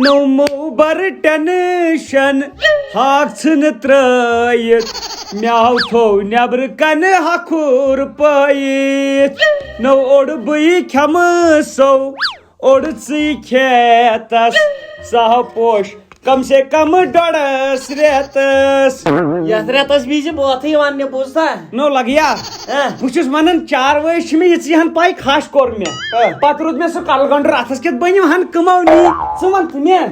نومو بر tension ہاک ژھٕنہٕ ترٲیِتھ Miao تھوٚو نیبرٕ کنہِ ہکھُر پٲیِتھ نو اوٚڑ بٕے کھٮ۪مہٕ سو اوٚڑ ژٕے کھیتس سہو پوش کم سے کم ڈۄڈس رٮ۪تس یتھ رٮ۪تس وِزِ بٲتھٕے وننہِ بوٗزتھا نو لگیا بہٕ چھُس ونان چاروٲے چھِ مےٚ یِژٕے ہن پاے کھش کوٚر مےٚ پتہٕ روٗد مےٚ سُہ کلگنڈر اتھس کٮ۪تھ بٔنِم ہن کٕمو نی ژٕ ون تہٕ مےٚ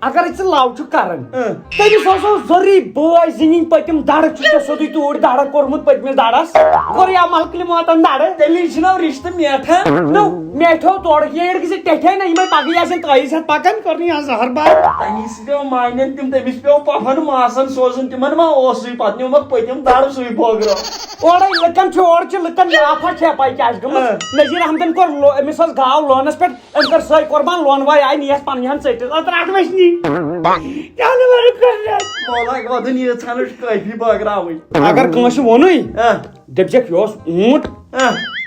اگر ژٕ لو چھُکھ کران تٔمِس اوس ضروٗری بٲے زِنِنۍ پٔتِم دڑٕ چھُ ژےٚ سیوٚدُے توٗرۍ دڑٕ کوٚرمُت پٔتمِس دڑس کوٚر یا ملکہٕ ماتن دڑٕ تیٚلہِ چھُنو رِشتہٕ میٹھان نو میٹھو تورٕ ییٚڑ گٔژھِتھ ٹٮ۪ٹھے نہ یِمے پگہٕے آسن تٲیِس ہٮ۪تھ پکان کٔرنٕے آز زہر باد تمی سۭتۍ پیٚو مانٮ۪ن تِم تٔمِس پیٚو پۄپھن ماسن سوزُن تِمن ما اوسُے پتہٕ نیوٗمکھ پٔتِم دڑٕ سُے بٲگرو اورے لُکن چھُ اورٕ چھِ لُکن آفت چھےٚ پاے کیٛاہ چھِ گٔمٕژ نذیٖر احمدن کوٚر أمِس ٲس گاو لونس پٮ۪ٹھ أمۍ کٔر سۄے قۄربان لونہٕ وٲلۍ آیہِ نِیَس پننہِ ہن ژٔٹِتھ ترٛٹھ وٕچھنی مولا گۄدُن ییٖژہن چھُ کٲفی بٲگراوٕنۍ اگر کٲنٛسہِ ووٚنُے دٔپۍزٮ۪کھ یہِ اوس اوٗنٹ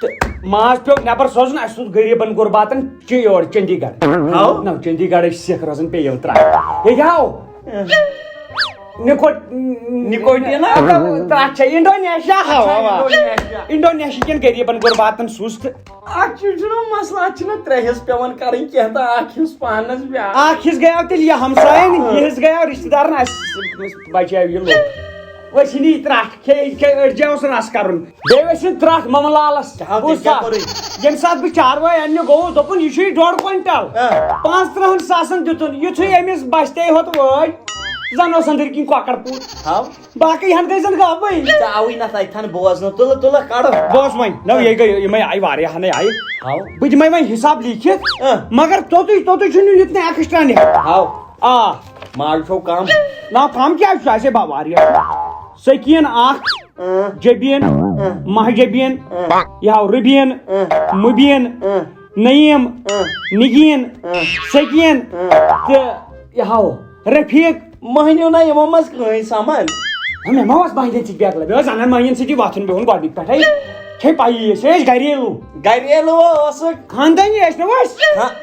تہٕ ماز پیوٚو نٮ۪بر سوزُن اَسہِ سوٗز غریٖبن غُرباتن یور چنڈی گڑھ نہ چنڈی گڑھ ٲسۍ سِکھ روزان پیٚیو ترٛٹھ ییٚتہِ آو نِکوٹیٖنا ترٛٹھ چھےٚ انڈونیشیا انڈونیشیا کٮ۪ن غریٖبن غُرباتن سوٗز تہٕ اتھ چھُنہ مسلہٕ اتھ چھِنہ ترٛےٚ حِصہٕ پیٚوان کرٕنۍ کینٛہہ تہٕ اکھ حِصہٕ پانس بیٛاکھ اکھ حصہٕ گٔیاو تیٚلہِ یہِ ہمساین یہِ حصہٕ گٔیاو رشتہٕ دارن اَسہِ بچاو یہِ لوٚگ ؤسِنۍ یہِ ترٛٹھ کھے أڑجیوس رس کرُن بیٚیہِ ؤسِنۍ ترٛٹھ ممہٕ لالس ییٚمہِ ساتہٕ بہٕ چاروٲے اننہِ گوٚوُس دوٚپُن یہِ چھُے 1.5 کوینٹل 35 ساسن دِتُن یِتھُے أمِس بستے ہوت وٲج زن اوس أنٛدٕرۍ کِنۍ کۄکر پوٗت باقٕے ہن گٔے زن گابٕے ژےٚ آوٕے نہ تتھن بوزنہٕ تُلہٕ تُلہٕ کڑو بوز وۄنۍ نو یہِ گٔے یِمے آیہِ واریاہ ہنٕے آیہِ بہٕ دِمے وۄنۍ حساب لیٖکھِتھ مگر توٚتُے چھُنہٕ یُتھ نہٕ ایکسٹرا نِتھ آ مال چھو کم نا کم کیٛازِ چھُ اَسے واریاہ سکیٖن اکھ جبیٖن مہجبیٖن یہِ ہاو رُبیٖن مُبیٖن نعیٖم نگیٖن سکیٖن تہٕ یہِ ہاو رفیٖق مٔہنیو نہ یِمو منٛز کٕہٕنۍ سمان مےٚ ما اوس مہنین سۭتۍ بیکلا مےٚ اوس انن مہنین سۭتی وۄتھُن بِہُن گۄڈنِکۍ پٮ۪ٹھے چھے پایی أسۍ ٲسۍ گریلوٗ ٲسٕکھ خاندٲنی ٲسۍ نہ أسۍ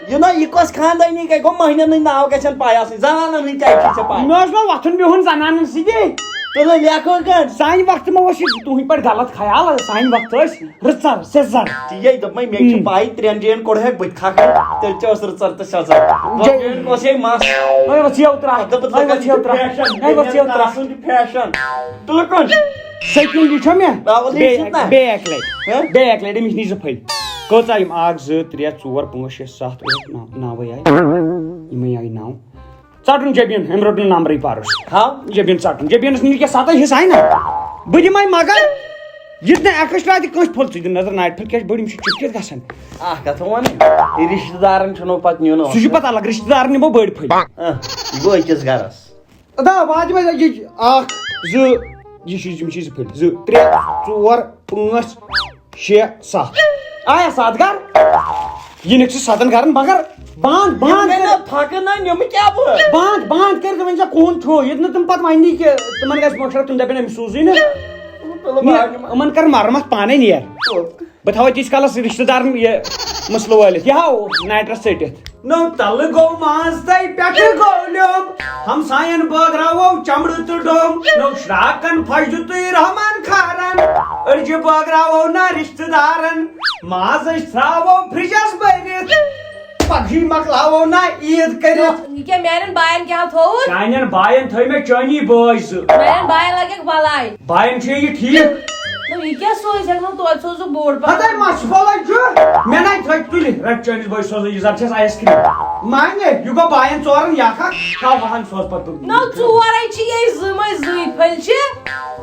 یہِ نہ یہِ کۄس خاندٲنی گٔے گوٚو مٔہنِین ہٕنٛدۍ ناو گژھن پاے آسٕنۍ زنانن ہٕنٛدۍ کیٛازِ چھِ ژےٚ پاے مےٚ اوس نہ وۄتھُن بِہُن زنانن سۭتی تُلہٕ لیکھو کٔڑ سانہِ وقتہٕ ما اوس یہِ تُہنٛدۍ پٲٹھۍ غلط خیال سانہِ وقتہٕ ٲسۍ رٕژر سیٚزر تی دوٚپمے مےٚ چھِ پاے 3 جاین کوٚڑہکھ بٕتھِ کھکھٕنۍ تیٚلہِ چھِ ٲس رٕژر تہٕ سیٚزر اوس ہے مس فیشن تُلہٕ کُن سیٚکِنٛڈ یہِ چھا مےٚ بیٚیہِ اکہِ لٹہِ أمِس نی 2 پھٔلۍ کۭژاہ یِم 1 2 3 4 5 6 7 8 9 آیہِ یِمے آیہِ 9 ژٹُن جبیٖن أمۍ روٚٹ نہٕ نمبرٕے پرُس جبیٖن ژٹُن جبیٖنس نی کیٛاہ 7 حصہٕ آیہِ نہ بہٕ دِمے مگر یہِ نہٕ ایکسٹرا تہِ کٲنٛسہِ پھوٚل ژٕ دِ نظر ناٹہِ پھٔلۍ کیٛازِ بٔڑۍ یِم چھِ چُپچِتھ گژھان اکھ کتھ وَنہٕ رِشتہٕ دارن چھُنو پتہٕ نیُن سُہ چھُ پتہٕ الگ رشتہٕ دار نِمو بٔڑۍ پھٔلۍ یہِ گوٚو أکِس گرس واجبے یہِ 1 2 یہِ چھِ یِم چھِ 2 پھٔلۍ 2 3 4 5 6 7 آیا 7 گر یہِ نِکھ ژٕ 7 گرن مگر بانٛد پھکہٕ نہ نِمہٕ کیٛاہ بہٕ بانٛد کٔرِتھ وۄنۍ ژےٚ کوٗن چھُ ییٚتہِ نہٕ تِم پتہٕ وَننی کہِ تِمن گژھِ مۄشرت تِم دَپن أمِس سوٗزٕے نہٕ یِمن کر مرمت پانے نیر بہٕ تھاوے تیٖتِس کالس رشتہٕ دارن یہِ مسلہٕ وٲلِتھ یہِ ہاو نایٹرس ژٔٹِتھ نو تلہٕ گوٚو مازتَے پٮ۪ٹھٕ گوٚو لیوٚم ہمساین بٲگراوو چمڑٕ تہٕ ڈوٚم نو شراکن پھش دِتُے رحمان کھارن أڑجہِ بٲگراوو نہ رشتہٕ دارن ماز أسۍ تھاوو فرجس بٔرِتھ پگہٕے مۄکلاوو نہ عیٖد کٔرِتھ یہِ کیٛاہ میانٮ۪ن باین کیٛاہ تھووُتھ چانٮ۪ن باین تھٲے مےٚ چٲنی بٲے 2 میانٮ۪ن باین لگٮ۪کھ بلاے باین چھُ یہِ ٹھیٖک یہِ کیٛاہ سوزٮ۪کھ نہٕ توتہِ سوزُکھ بوٚڑ ہتاے مچھ پھوٚلے چھُ مےٚ نَے تھٲے تُلہِ رٹ چٲنِس بٲیِس سوزے یہِ زن چھَس آیس کرٛیٖم مانہِ یہِ گوٚو باین 4 یہِ اکھ تھاو وہن سوز پتہٕ نہ 4 چھِ یے 2 مے 2 پھٔلۍ چھِ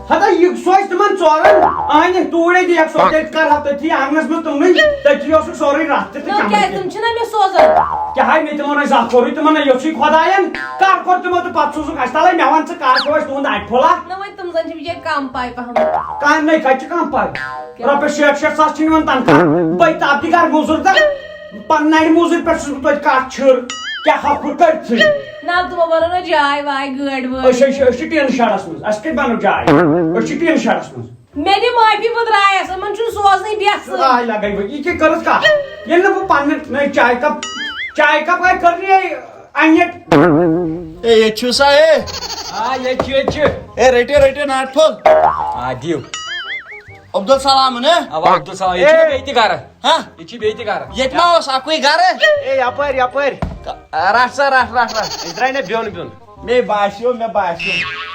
ہتاے یہِ سوز تِمن 4 آنہِ توٗرے دِیکھ سۄ تیٚلہِ کرہا تٔتھی آنگنس منٛز تِمنٕے تٔتھی اوسُکھ سورُے رتھ تہِ نہ کیٛازِ تِم چھِنہ مےٚ سوزان کیٛاہ مےٚ تِمو نَے زانٛہہ کوٚرُے تِمن نَے یوٚژھُے خۄداین کر کوٚر تِمو تہٕ پتہٕ سوٗزُکھ اَسہِ تلے مےٚ وَن ژٕ کر چھُ اَسہِ تُہُنٛد اَتہِ پھوٚلا نہ وۄنۍ تِم زن چھِ بِچٲرۍ کم پاے پہم کانٛہہ نَے کتہِ چھِ کانٛہہ پاے رۄپیس 60 ساس چھِ نِوان تنخواہ بٔے تاپتی کر موٚزوٗر تہٕ نرِ موٚزوٗرۍ پٮ۪ٹھ چھُس بہٕ توتہِ کتھ چھُر کیٛاہ ہکھُر کٔرتھٕے نہ تِمو بنٲو نہ جاے واے گٲڑۍ وٲڑۍ أسۍ چھِ ٹیٖن شڈس منٛز اَسہِ کتہِ بنٲو جاے أسۍ چھِ ٹیٖن شڈس منٛز مےٚ دِ معٲفی بہٕ درٛایس یِمن چھُنہٕ سوزنٕے بٮ۪سہٕ آے لگے بہٕ یہِ کیٛاہ کٔرٕس کتھ ییٚلہِ نہٕ بہٕ پننہِ چاے کپ آے کٔرنی انٹ اے یہ چھسا اے یہ رٹے ناٹ پھول دیو عبدالسلام نے عبدالسلام یہ بیتی گھر ہاں یہ بیتی گھر یہ ما اوس اکوئی گھر اے یپر رٹ سا رٹ درائے نا بیون مے باسیو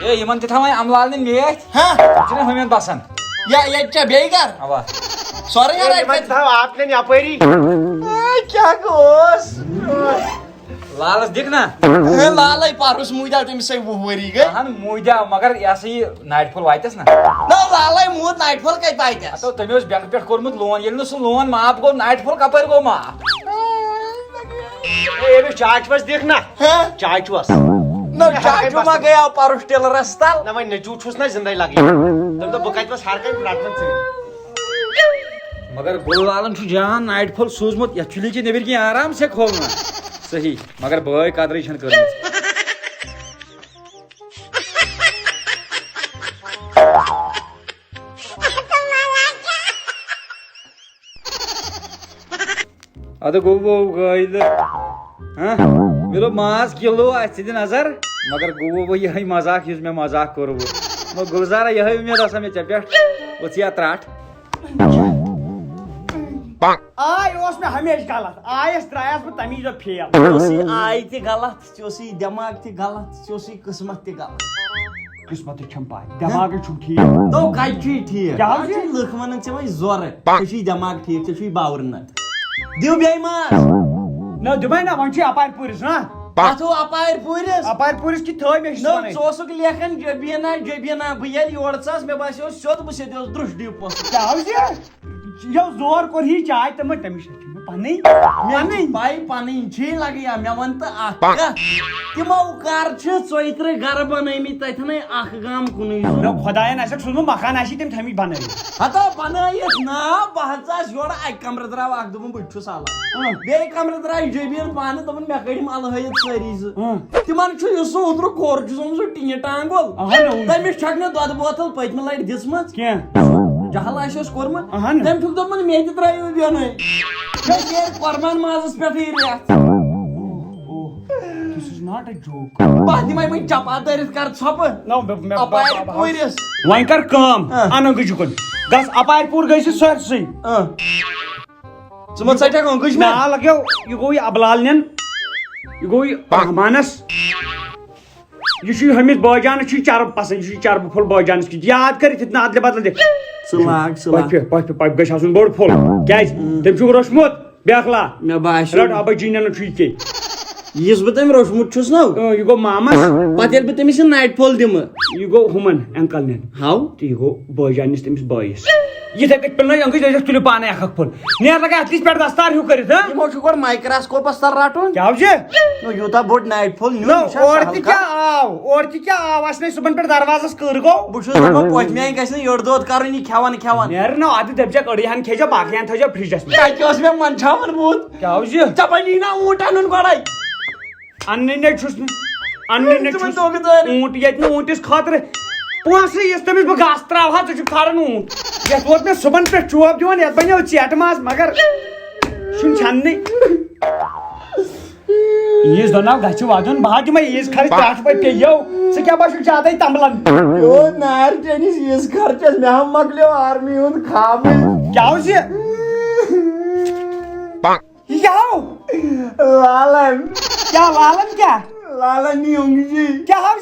اے یمن تہ تھاوان املالن میت ہاں چھنا ہمین بسان یہ چا بیٚیہِ گھر اوا سورُے رٹ تھاو آپ نے یپری کیا گوس لالس دِکھ نا لالے پرس موٗدیو تٔمِس سۭتۍ 20 ؤری گٔے اہن موٗدیا مگر یہ سا یہ ناٹہِ پھول واتیس نا نہ لالے موٗد ناٹہِ پھول کتہِ واتیس تو تٔمۍ اوس بینک پٮ۪ٹھ کوٚرمُت لون ییٚلہِ نہٕ سُہ لون معاف گوٚو ناٹہِ پھول کپٲرۍ گوٚو معاف اے چاچوس دِکھ نا چاچوس نہ چاچو ما گٔیاو پرُس ٹِلرس تل نہ وۄنۍ نیٚچوٗ چھُس نا زندے لگے تٔمۍ دوٚپ بہٕ کتہِ ہر کانٛہہ رٹن ژٕ مگر گُل لالن چھُ جان ناٹہِ پھول سوٗزمُت یتھ چُلی چہِ نیبر کِنۍ آرام سے کھولنا صحیح مگر بٲے قدرٕے چھنہٕ کٔرمٕژ ادٕ گوٚو گٲیلہٕ مےٚ دوٚپ ماز کِلوٗ اَتھ ژٕ دِ نظر مگر گوٚو یِہے مزاق یُس مےٚ مزاق کوٚروٕ گُلزارا یِہے اُمید ٲسا مےٚ ژےٚ پٮ۪ٹھ وٕژھ یا ترٛٹھ آے اوس مےٚ ہمیشہٕ غلط آیس درٛایس بہٕ تمی دۄہ فیل آے تہِ غلط ژےٚ دٮ۪ماغ تہِ غلط ژےٚ قٕسمت تہِ غلط قٕسمتٕے چھم پاے دٮ۪ماغے چھُم ٹھیٖک تو کتہِ چھُے ٹھیٖک کیٛاہ حظ چھِ لُکھ ونان ژےٚ وۄنۍ زورٕ ژےٚ چھُے دٮ۪ماغ ٹھیٖک ژےٚ چھُے باور نت دِو بیٚیہِ ماز نہ دِمے نا وۄنۍ چھُے اپارِ پوٗرِس نا اتھ ہو اپارِ پوٗرِس اپارِ پوٗرِس کی تھٲے مےٚ نو ژٕ اوسُکھ لیکھان جبینا جبینا بہٕ ییٚلہِ یورٕ ژاس مےٚ باسیو سیوٚد بہٕ سیٚدِ اوس درُش ڈیو پونٛسہٕ کیٛاہ حظ یو زور کوٚر ہی چاے تِمن تٔمِس چھِ مےٚ پنٕنۍ پاے پنٕنۍ چھی لگیا مےٚ ون تہٕ اکھ کتھ تِمو کر چھِ 34 گرٕ بنٲومٕتۍ تتھنٕے اکھ گام کُنُے زوٚن خۄداین آسٮ۪کھ سوٗزمُت مکان آسی تٔمۍ تھٲیمٕتۍ بنٲوِتھ ہتا بنٲیِتھ نا بہٕ حظ ژاس یورٕ اکہِ کمرٕ درٛاو اکھ دوٚپُن بہٕ تہِ چھُس الگ بیٚیہِ کمرٕ درٛاے جبیٖن پانہٕ دوٚپُن مےٚ کٔڑِم الہٲیِتھ سٲری زٕ تِمن چھُ یُس سُہ اوترٕ کور چھُس آمُت سُہ ٹیٖن ٹانگُل تٔمِس چھکھ نہٕ دۄدٕ بوتل پٔتمہِ لٹہِ دِژمٕژ کینٛہہ جہل آسیوس کوٚرمُت تٔمۍ چھُکھ دوٚپمُت مےٚ تہِ ترٛٲیِو بیٚنٕے مےٚ نیرِ قۄربان مازس پٮ۪ٹھٕے رٮ۪تھ بہٕ دِمے وۄنۍ چپا دٲرِتھ کر ژھۄپہٕ اپارِ پوٗرِس وۄنۍ کر کٲم اننگٕچ کُن گژھ اپارِ پوٗر گٔژھِتھ سٲرسٕے ژٕ مہ ژٹکھ اوٚنگٕج مےٚ نا لگیو یہِ گوٚو یہِ ابلال نٮ۪ن یہِ گوٚو یہِ رحمانس یہ ہمس بٲجانس چھ چرب پسند یہ چربہٕ پھوٚل بٲجانس کِتھ یاد کٔرِتھ یِتھ نہٕ ادلہِ بدل دِکھ ژٕ لاگ پٔپہِ گژھِ آسُن بوٚڑ پھوٚل کیازِ تٔمۍ چھُکھ روٚچھمُت بیاکھلا مےٚ باسیو رٹ ابا جی نٮ۪نُن چھُ یہِ کیٚنٛہہ یُس بہٕ تٔمۍ روٚچھمُت چھُس نا یہِ گوٚو مامس پتہٕ ییٚلہِ بہٕ تٔمِس یہِ ناٹہِ پھوٚل دِمہٕ یہِ گوٚو ہُمن اینکل نٮ۪ن ہاو تہٕ یہِ گوٚو بٲجانِس تٔمِس بٲیِس یِتھے کٔنۍ پِلنٲے انگٕچ ٲسِکھ تُلِو پانے اکھ پھوٚل نیر لگا اتھِس پٮ۪ٹھ دستار ہیوٗ کٔرِتھ یِمو چھُ گۄڈٕ مایکراسکوپس تل رٹُن کیٛاہ چھُ یوٗتاہ بوٚڑ ناٹہِ پھوٚل نیُن اورٕ تہِ کیٛاہ آو اسہِ نے صُبحن پٮ۪ٹھ دروازس کٔر گوٚو بہٕ چھُس دپان پٔتمہِ اَنہِ گژھِ نہٕ یٔڑ دۄد کَرُن یہِ کھٮ۪وان نیرٕ نا ادٕ دٔپزٮ۪کھ أڑۍ ہن کھیٚزٮ۪و باقٕے ہن تھٲیزٮ۪و فرجس منٛز کتہِ اوس مےٚ منٛدچھاوان بوٗت کیٛاہ چھُ ژےٚ یی نا اوٗنٹ انُن گۄڈے اننٕے نَے چھُس نہٕ اننٕے نَے چھُس اوٗنٹ ییٚتہِ نہٕ اوٗنٹِس خٲطرٕ پونٛسہٕ یُس تٔمِس بہٕ گاسہٕ تراوٕ ہا ژٕ چھُکھ کھاران اوٗنٹ یتھ ووت مےٚ صُبحن پٮ۪ٹھ چوب دِوان یتھ بنیو ژیٹہٕ ماز مگر چھُنہٕ چھننٕے عیٖز دۄہ ناو گژھِ ودُن بہٕ ہا دِمے عیٖز خرٕچ 3 رۄپیہِ پیٚیو ژٕ کیٛاہ باسیٚکھ زیادے تمبلن نارِ چٲنِس عیٖز خرچس مےٚ ہا مۄکلیو آرمی ہُنٛد خابٕے کیٛاہ چھُ یہِ کیٛاہ لالن کیٛاہ لالن کیٛاہ لالن نی اوٚنگجی کیٛاہ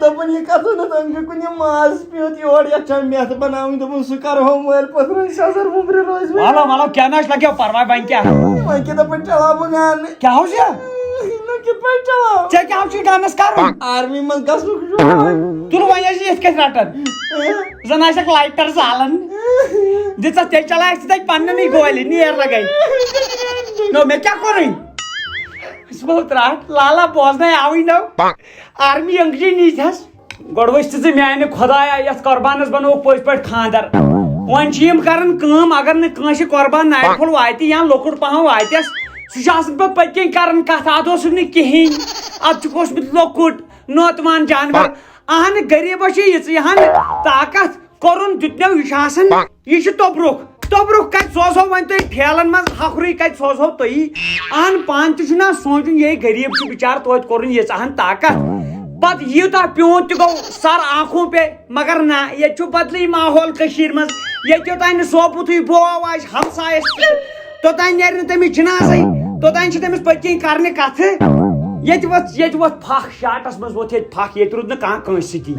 دوٚپُن یہِ کتھ نہٕ أنٛگجہِ کُن یہِ ماز پیوٚت یورٕ یتھ چھا میتھ بناوٕنۍ دوٚپُن سُہ کرہو مٲلۍ پٔتھرَن شزر وُمبرِ روزِ ولو کیٛاہ نہ لگیو پرواے وۄنۍ کیٛاہ وۄنۍ کِتھ پٲٹھۍ چلاو بہٕ گانہٕ کیٛاہ کِتھ پٲٹھۍ چلاو ژےٚ کیٛاہ چھُے گانس کرُن آرمی منٛز گژھنُک چھُ تُل وۄنۍ ٲسۍ یِتھ کٔنۍ رٹان زن آسٮ۪کھ لایٹر زالان دِژتھ تیٚلہِ چلاوکھ ژٕ تتہِ پننٮ۪نٕے گولہِ نیر لگے نو مےٚ کیٛاہ کوٚرُے ترٛٹھ لالا بوزناے آوٕے نو آرمی انگجی نیٖتھس گۄڈٕ ؤسۍ ژٕ میانہِ خۄدایا یتھ قۄربانس بنووُکھ پٔزۍ پٲٹھۍ خاندر وۄنۍ چھِ یِم کران کٲم اگر نہٕ کٲنٛسہِ قۄربان نارِ پھوٚل واتہِ یا لۄکُٹ پہم واتٮ۪س سُہ چھُ آسان پتہٕ پٔتۍ کِنۍ کران کتھ اتھ اوسُکھ نہٕ کِہینۍ اتھ چھُکھ اوسمُت لۄکُٹ نوتوان جانور اہن غریبس چھِ یِژٕے ہن طاقت کوٚرُن دیُتنو یہِ چھُ آسان یہِ چھُ توٚبرُک تو برو کت سوزو ون تھی ٹھیلن مز ہکھری کت سوزو تھی اہن پان تہ سوچن یہ غریب بچار توت کورن یہن طاقت پت یوتہ پیون تہ گو سر آنکھوں پہ مگر نہ یہ بدلی ماحول مز یوتان سوپوتھے بو آس ہمسایس توتان نیرِ نہٕ تٔمِس جنازے توتان چھِ تٔمِس پٔتۍ کِنۍ کرنہِ کتھٕ ییٚتہِ ووٚتھ پھکھ شاٹس منٛز ووٚتھ ییٚتہِ پھکھ ییٚتہِ روٗد نہٕ کانٛہہ کٲنٛسہِ سۭتی